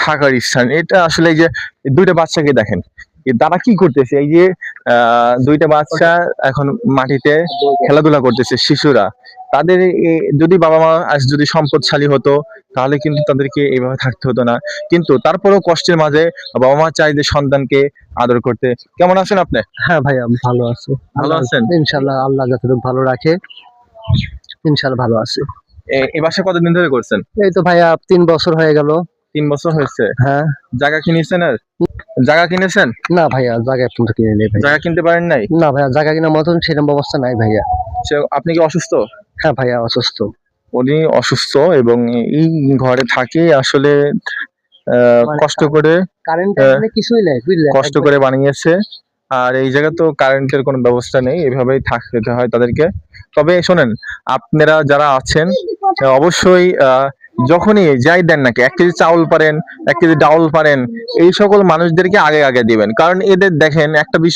থাকার স্থান। এটা আসলে এই যে দুইটা বাচ্চাকে দেখেন, তারা কি করতেছে, এই যে দুইটা বাচ্চা এখন মাটিতে খেলাধুলা করতেছে, শিশুরা। তাদের যদি বাবা মা আজ যদি সম্পদশালী হতো, তাহলে কিন্তু তাদেরকে এইভাবে থাকতে হতো না। কিন্তু তারপরেও কষ্টের মাঝে বাবা মা চাই যে সন্তানকে আদর করতে। কেমন আছেন আপনি? হ্যাঁ ভাইয়া, ভালো আছি। ভালো আছেন? ইনশাল্লাহ আল্লাহ যতটুকু ভালো রাখে, ইনশাল্লাহ ভালো আছি। এই বাসা কতদিন ধরে করছেন? এই তো ভাইয়া 3 বছর হয়ে গেল। 3 বছর হয়েছে। হ্যাঁ। জায়গা কিনেছেন? আর জায়গা কিনেছেন? না ভাইয়া, জায়গা পর্যন্ত কিনে নেই ভাইয়া। জায়গা কিনতে পারেন নাই? না ভাইয়া, জায়গা কেনার মতন সেরকম ব্যবস্থা নাই ভাইয়া। আপনি কি অসুস্থ? হ্যাঁ ভাইয়া, অসুস্থ। উনি অসুস্থ এবং এই ঘরে থাকে আসলে মানে কষ্ট করে, কারেন্ট আহ, কিছুই নাই, বুঝলেন? কষ্ট করে বানিয়েছে। আর এই জায়গায় তো কারেন্টের কোনো ব্যবস্থা নেই, এভাবেই থাকতে হয় তাদেরকে। তবে শোনেন, আপনারা যারা আছেন অবশ্যই যখনই যাই দেন নাকি 1 কেজি চাউল পারেন, 1 কেজি ডাউল পারেন, এই সকল মানুষদেরকে আগে আগে দিবেন। কারণ এদের দেখেন একটা বিষয়